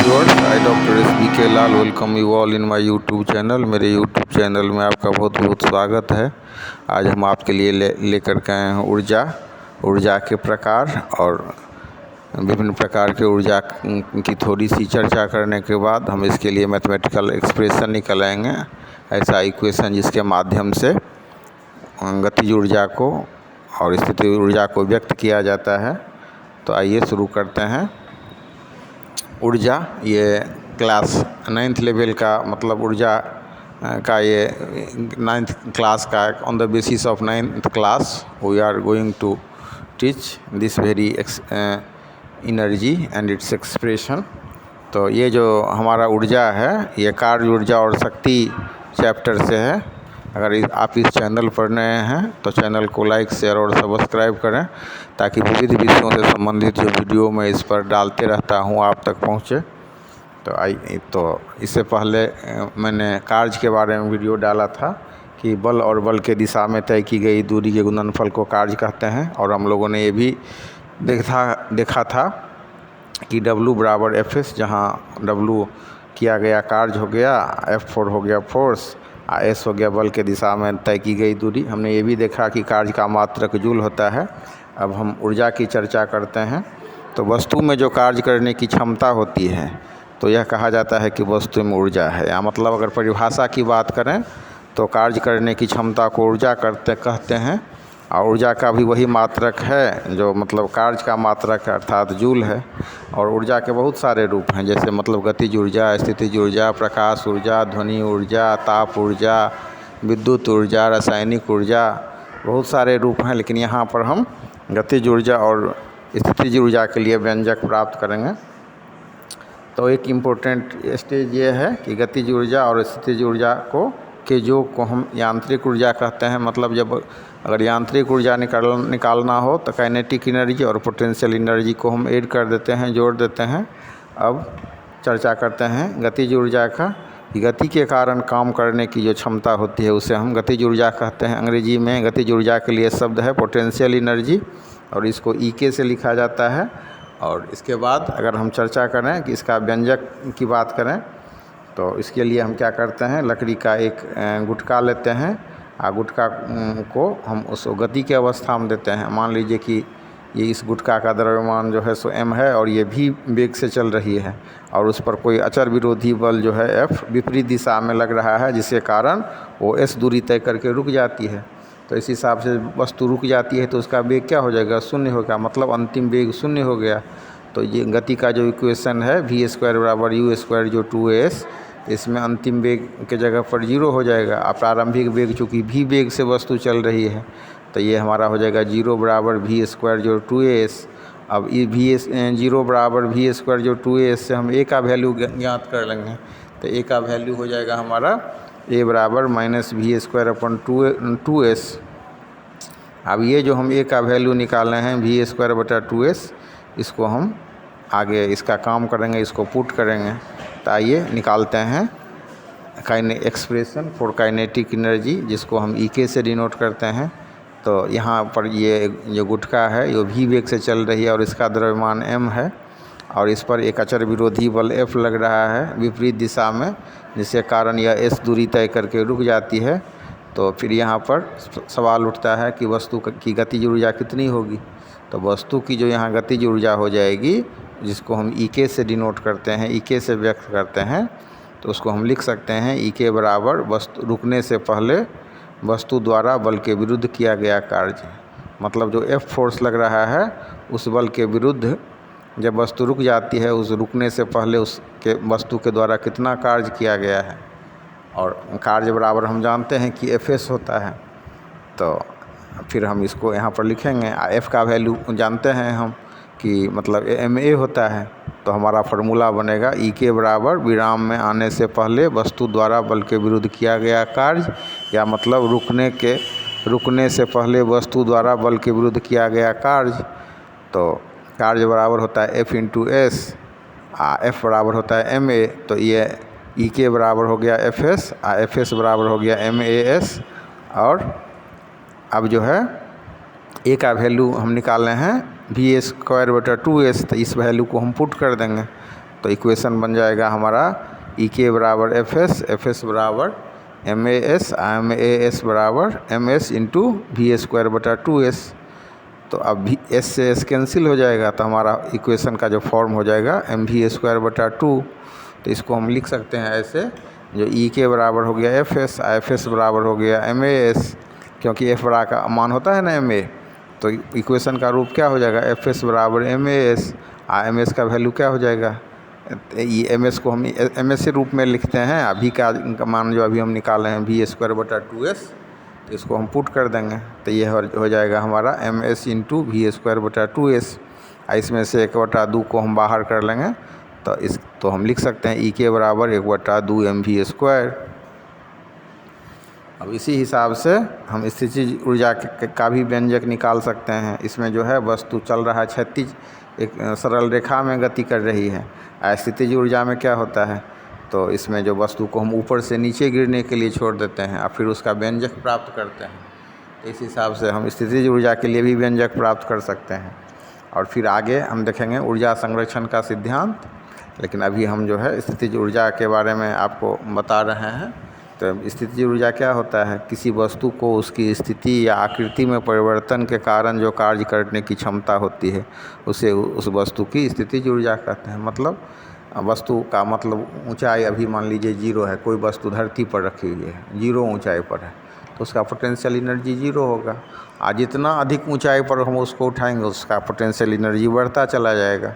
Viewers, I doctor SBK Lal welcome you all in my YouTube channel. मेरे YouTube channel में आपका बहुत बहुत स्वागत है। आज हम आपके लिए लेकर के आए हैं ऊर्जा के प्रकार और विभिन्न प्रकार के ऊर्जा की थोड़ी सी चर्चा करने के बाद हम इसके लिए मैथमेटिकल एक्सप्रेशन निकालेंगे, ऐसा इक्वेशन जिसके माध्यम से गतिज ऊर्जा को और स्थितिज ऊर्जा को व्यक्त किया जाता है। तो आइए शुरू करते हैं। ऊर्जा, ये क्लास 9th लेवल का मतलब ऊर्जा का ये 9th क्लास का on the basis of 9th class we are going to teach this very energy and its expression. तो ये जो हमारा ऊर्जा है ये कार्य ऊर्जा और शक्ति चैप्टर से है। अगर आप इस चैनल पर नए हैं तो चैनल को लाइक शेयर और सब्सक्राइब करें ताकि विविध विषयों से संबंधित जो वीडियो मैं इस पर डालते रहता हूं आप तक पहुंचे। तो इससे पहले मैंने कार्य के बारे में वीडियो डाला था कि बल और बल के दिशा में तय की गई दूरी के गुणनफल को कार्य कहते हैं। और हम लोगों ने ये भी देखा था कि W बराबर Fs, जहाँ W किया गया कार्य हो गया, F4 हो गया फोर्स, S हो गया बल के दिशा में तय की गई दूरी। हमने ये भी देखा कि कार्य का मात्रक जूल होता है। अब हम ऊर्जा की चर्चा करते हैं। तो वस्तु में जो कार्य करने की क्षमता होती है तो यह कहा जाता है कि वस्तु में ऊर्जा है। या मतलब अगर परिभाषा की बात करें तो कार्य करने की क्षमता को ऊर्जा कहते हैं। और ऊर्जा का भी वही मात्रक है जो मतलब कार्य का मात्रक है, अर्थात जूल है। और ऊर्जा के बहुत सारे रूप हैं, जैसे मतलब गतिज ऊर्जा, स्थितिज ऊर्जा, प्रकाश ऊर्जा, ध्वनि ऊर्जा, ताप ऊर्जा, विद्युत ऊर्जा, रासायनिक ऊर्जा, बहुत सारे रूप हैं। लेकिन यहाँ पर हम गतिज ऊर्जा और स्थितिज ऊर्जा के लिए व्यंजक प्राप्त करेंगे। तो एक इम्पोर्टेंट स्टेज ये है कि गतिज ऊर्जा और स्थितिज ऊर्जा के योग को हम यांत्रिक ऊर्जा कहते हैं। मतलब जब अगर यांत्रिक ऊर्जा निकालना हो तो काइनेटिक एनर्जी और पोटेंशियल एनर्जी को हम ऐड कर देते हैं, जोड़ देते हैं। अब चर्चा करते हैं गतिज ऊर्जा का। गति के कारण काम करने की जो क्षमता होती है उसे हम गतिज ऊर्जा कहते हैं। अंग्रेजी में गतिज ऊर्जा के लिए शब्द है पोटेंशियल एनर्जी और इसको EK से लिखा जाता है। और इसके बाद अगर हम चर्चा करें कि इसका व्यंजक की बात करें तो इसके लिए हम क्या करते हैं, लकड़ी का एक गुटका लेते हैं और गुटका को हम उस गति की अवस्था में देते हैं। मान लीजिए कि ये इस गुटका का द्रव्यमान जो है सो m है और ये भी वेग से चल रही है और उस पर कोई अचर विरोधी बल जो है F विपरीत दिशा में लग रहा है, जिसके कारण वो S दूरी तय करके रुक जाती है। तो इस हिसाब से वस्तु रुक जाती है तो उसका वेग क्या हो जाएगा, शून्य होगा, मतलब अंतिम वेग शून्य हो गया। तो ये गति का जो इक्वेशन है v² बराबर u² जो 2s, इसमें अंतिम वेग के जगह पर 0 हो जाएगा। प्रारंभिक वेग चूँकि v वेग से वस्तु चल रही है तो ये हमारा हो जाएगा 0 बराबर v² जो 2s। अब ये 0 बराबर v² जो 2s से हम a का वैल्यू ज्ञात कर लेंगे। तो a का वैल्यू हो जाएगा हमारा a बराबर -v² अपन 2s। अब ये जो हम a का वैल्यू निकाले हैं v² बटा 2s, इसको हम आगे इसका काम करेंगे, इसको पुट करेंगे। तो आइए निकालते हैं एक्सप्रेशन फॉर काइनेटिक एनर्जी, जिसको हम EK से डिनोट करते हैं। तो यहाँ पर ये जो गुटका है ये v वेग से चल रही है और इसका द्रव्यमान m है और इस पर एक अचर विरोधी बल F लग रहा है विपरीत दिशा में, जिसके कारण यह S दूरी तय करके रुक जाती है। तो फिर यहाँ पर सवाल उठता है कि वस्तु की गतिज ऊर्जा कितनी होगी। तो वस्तु की जो यहाँ गतिज ऊर्जा हो जाएगी, जिसको हम EK से डिनोट करते हैं, EK से व्यक्त करते हैं, तो उसको हम लिख सकते हैं EK बराबर वस्तु रुकने से पहले वस्तु द्वारा बल के विरुद्ध किया गया कार्य। मतलब जो F फोर्स लग रहा है उस बल के विरुद्ध जब वस्तु रुक जाती है, उस रुकने से पहले उसके वस्तु के द्वारा कितना कार्य किया गया है। और कार्य बराबर हम जानते हैं कि Fs होता है। तो फिर हम इसको यहाँ पर लिखेंगे। F का वैल्यू जानते हैं हम कि मतलब ma होता है। तो हमारा फार्मूला बनेगा EK बराबर विराम में आने से पहले वस्तु द्वारा बल के विरुद्ध किया गया कार्य, या मतलब रुकने से पहले वस्तु द्वारा बल के विरुद्ध किया गया कार्य। तो कार्य बराबर होता है F × S, F बराबर होता है ma। तो ये EK बराबर हो गया Fs, Fs बराबर हो गया MAS। और अब जो है a का वैल्यू हम निकाल रहे हैं v² बटा 2s। तो इस वैल्यू को हम पुट कर देंगे। तो इक्वेशन बन जाएगा हमारा ई के बराबर एफ एस बराबर एस बराबर एस इंटू वी स्क्वायर बटा 2s। तो अब भी एस से एस कैंसिल हो जाएगा, तो हमारा इक्वेशन का जो फॉर्म हो जाएगा mv² बटा 2। तो इसको हम लिख सकते हैं ऐसे, जो ई के बराबर हो गया एफ एस बराबर हो गया एस, क्योंकि एफ बड़ा का मान होता है ना ma, तो इक्वेशन का रूप क्या हो जाएगा एफ एस बराबर एस, एस का वैल्यू क्या हो जाएगा, ये एस को हम एस के रूप में लिखते हैं। अभी का मान जो अभी हम निकाले हैं v² बटा 2s, तो इसको हम पुट कर देंगे, तो ये हो जाएगा हमारा एस इंटू v² बटा 2s। इसमें से 1/2 को हम बाहर कर लेंगे, तो हम लिख सकते हैं ई के बराबर 1/2 mv²। अब इसी हिसाब से हम स्थितिज ऊर्जा का भी व्यंजक निकाल सकते हैं। इसमें जो है वस्तु चल रहा है क्षैतिज एक सरल रेखा में गति कर रही है। स्थितिज ऊर्जा में क्या होता है, तो इसमें जो वस्तु को हम ऊपर से नीचे गिरने के लिए छोड़ देते हैं और फिर उसका व्यंजक प्राप्त करते हैं। तो इस हिसाब से हम स्थितिज ऊर्जा के लिए भी व्यंजक प्राप्त कर सकते हैं। और फिर आगे हम देखेंगे ऊर्जा संरक्षण का सिद्धांत, लेकिन अभी हम जो है स्थितिज ऊर्जा के बारे में आपको बता रहे हैं। तो स्थितिज ऊर्जा क्या होता है, किसी वस्तु को उसकी स्थिति या आकृति में परिवर्तन के कारण जो कार्य करने की क्षमता होती है, उसे उस वस्तु की स्थितिज ऊर्जा कहते हैं। मतलब वस्तु का मतलब ऊंचाई अभी मान लीजिए 0 है, कोई वस्तु धरती पर रखी हुई है 0 ऊंचाई पर है, तो उसका पोटेंशियल एनर्जी 0 होगा। आज जितना अधिक ऊंचाई पर हम उसको उठाएंगे उसका पोटेंशियल एनर्जी बढ़ता चला जाएगा।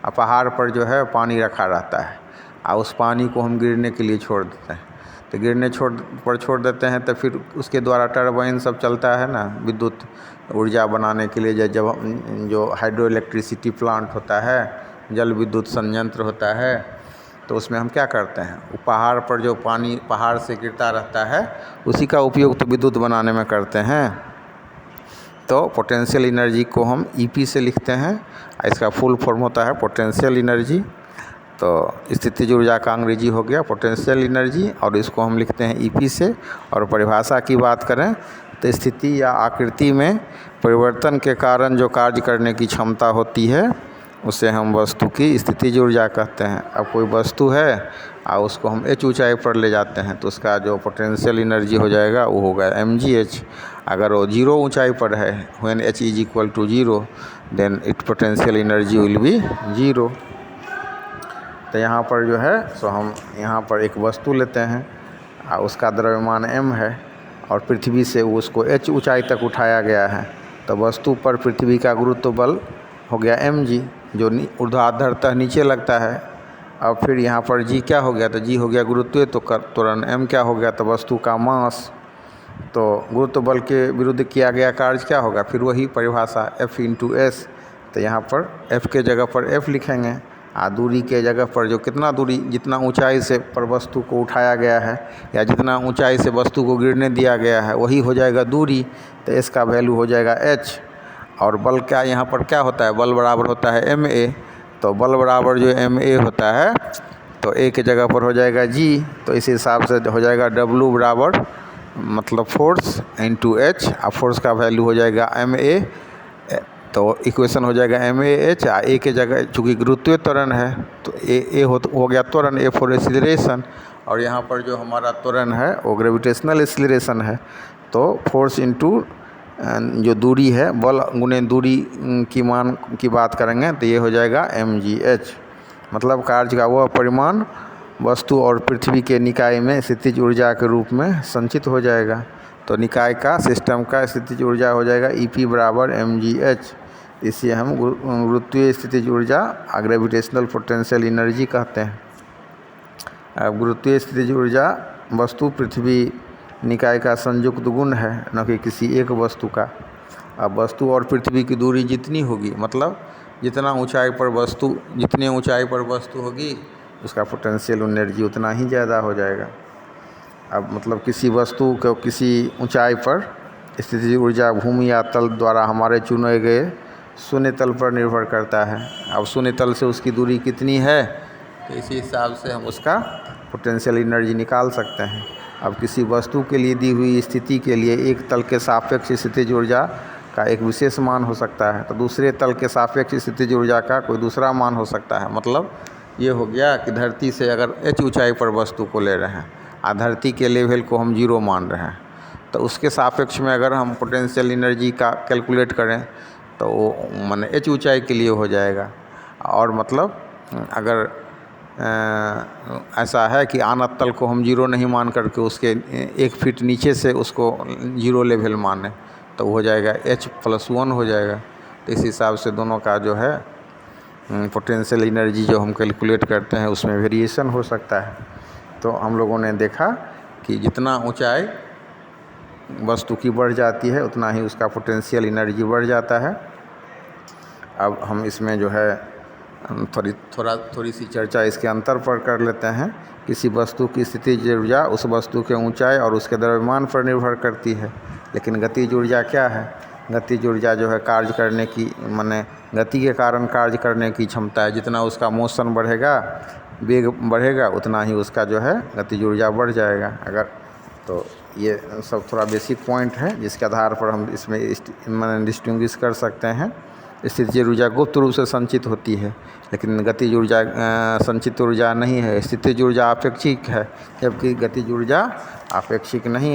अब पहाड़ पर जो है पानी रखा रहता है और उस पानी को हम गिरने के लिए छोड़ देते हैं, तो गिरने छोड़ देते हैं, तो फिर उसके द्वारा टरबाइन सब चलता है ना, विद्युत ऊर्जा बनाने के लिए। जब जो हाइड्रो इलेक्ट्रिसिटी प्लांट होता है, जल विद्युत संयंत्र होता है, तो उसमें हम क्या करते हैं, वो पहाड़ पर जो पानी पहाड़ से गिरता रहता है उसी का उपयोग तो विद्युत बनाने में करते हैं। तो पोटेंशियल एनर्जी को हम ईपी से लिखते हैं, इसका फुल फॉर्म होता है पोटेंशियल एनर्जी। तो स्थितिज ऊर्जा का अंग्रेजी हो गया पोटेंशियल एनर्जी, और इसको हम लिखते हैं ईपी से। और परिभाषा की बात करें तो स्थिति या आकृति में परिवर्तन के कारण जो कार्य करने की क्षमता होती है उसे हम वस्तु की स्थितिज ऊर्जा कहते हैं। अब कोई वस्तु है और उसको हम h ऊंचाई पर ले जाते हैं, तो उसका जो पोटेंशियल एनर्जी हो जाएगा वो होगा mgh। अगर वो 0 ऊंचाई पर है, when h is equal to 0, then its potential energy will be 0। तो यहाँ पर जो है सो हम यहाँ पर एक वस्तु लेते हैं और उसका द्रव्यमान m है, और पृथ्वी से उसको h ऊंचाई तक उठाया गया है, तो वस्तु पर पृथ्वी का गुरुत्व बल हो गया mg, जो ऊर्ध्वाधरतः नीचे लगता है। अब फिर यहाँ पर g क्या हो गया, तो g हो गया गुरुत्व, तो त्वरण m क्या हो गया, तो वस्तु का मास। तो गुरुत्व बल के विरुद्ध किया गया कार्य क्या होगा, फिर वही परिभाषा F इंटू एस। तो यहाँ पर F के जगह पर F लिखेंगे, दूरी के जगह पर जो कितना दूरी जितना ऊंचाई से पर वस्तु को उठाया गया है या जितना ऊंचाई से वस्तु को गिरने दिया गया है वही हो जाएगा दूरी। तो इसका वैल्यू हो जाएगा h। और बल क्या यहाँ पर क्या होता है, बल बराबर होता है ma। तो बल बराबर जो ma होता है तो a के जगह पर हो जाएगा g। तो इस हिसाब से हो जाएगा W बराबर मतलब फोर्स इंटू h, और फोर्स का वैल्यू हो जाएगा ma। तो इक्वेशन हो जाएगा mAh। a के जगह चूँकि गुरुत्वीय त्वरण है तो a हो गया त्वरण, a फॉर एक्सीलरेशन, और यहाँ पर जो हमारा त्वरण है वो ग्रेविटेशनल एक्सीलरेशन है। तो फोर्स इंटू जो दूरी है, बल गुने दूरी की मान की बात करेंगे तो ये हो जाएगा mgh। मतलब कार्य का वह परिमाण वस्तु और पृथ्वी के निकाय में स्थितिज ऊर्जा के रूप में संचित हो जाएगा। तो निकाय का सिस्टम का स्थितिज ऊर्जा हो जाएगा EP बराबर mgh। इसे हम गुरुत्वीय स्थितिज ऊर्जा ग्रेविटेशनल पोटेंशियल एनर्जी कहते हैं। अब गुरुत्वीय स्थितिज ऊर्जा वस्तु पृथ्वी निकाय का संयुक्त गुण है, न कि किसी एक वस्तु का। अब वस्तु और पृथ्वी की दूरी जितनी होगी, मतलब जितनी ऊंचाई पर वस्तु होगी उसका पोटेंशियल एनर्जी उतना ही ज़्यादा हो जाएगा। अब मतलब किसी वस्तु को किसी ऊंचाई पर स्थितिज ऊर्जा भूमि या तल द्वारा हमारे चुने गए शून्य तल पर निर्भर करता है। अब शून्य तल से उसकी दूरी कितनी है, तो इसी हिसाब से हम उसका पोटेंशियल एनर्जी निकाल सकते हैं। अब किसी वस्तु के लिए दी हुई स्थिति के लिए एक तल के सापेक्ष स्थितिज ऊर्जा का एक विशेष मान हो सकता है, तो दूसरे तल के सापेक्ष स्थितिज ऊर्जा का कोई दूसरा मान हो सकता है। मतलब ये हो गया कि धरती से अगर h ऊंचाई पर वस्तु को ले रहे हैं और धरती के लेवल को हम 0 मान रहे हैं, तो उसके सापेक्ष में अगर हम पोटेंशियल एनर्जी का कैलकुलेट करें तो वो माने h ऊंचाई के लिए हो जाएगा। और मतलब अगर ऐसा है कि आनत तल को हम 0 नहीं मान करके उसके 1 फीट नीचे से उसको 0 लेवल माने तो हो जाएगा h+1 हो जाएगा। तो इस हिसाब से दोनों का जो है पोटेंशियल एनर्जी जो हम कैलकुलेट करते हैं उसमें वेरिएशन हो सकता है। तो हम लोगों ने देखा कि जितना ऊंचाई वस्तु की बढ़ जाती है उतना ही उसका पोटेंशियल एनर्जी बढ़ जाता है। अब हम इसमें जो है थोड़ी सी चर्चा इसके अंतर पर कर लेते हैं। किसी वस्तु की स्थितिज ऊर्जा उस वस्तु के ऊंचाई और उसके द्रव्यमान पर निर्भर करती है, लेकिन गतिज ऊर्जा क्या है? गतिज ऊर्जा जो है कार्य करने की माने गति के कारण कार्य करने की क्षमता है। जितना उसका मोशन बढ़ेगा, वेग बढ़ेगा, उतना ही उसका जो है गतिज ऊर्जा बढ़ जाएगा। अगर तो ये सब थोड़ा बेसिक पॉइंट है जिसके आधार पर हम इसमें माने डिस्टिंग्विश कर सकते हैं। स्थितिज ऊर्जा गुप्त रूप से संचित होती है, लेकिन गतिज ऊर्जा संचित ऊर्जा नहीं है। स्थितिज ऊर्जा आपेक्षिक है, जबकि गतिज ऊर्जा आपेक्षिक नहीं है।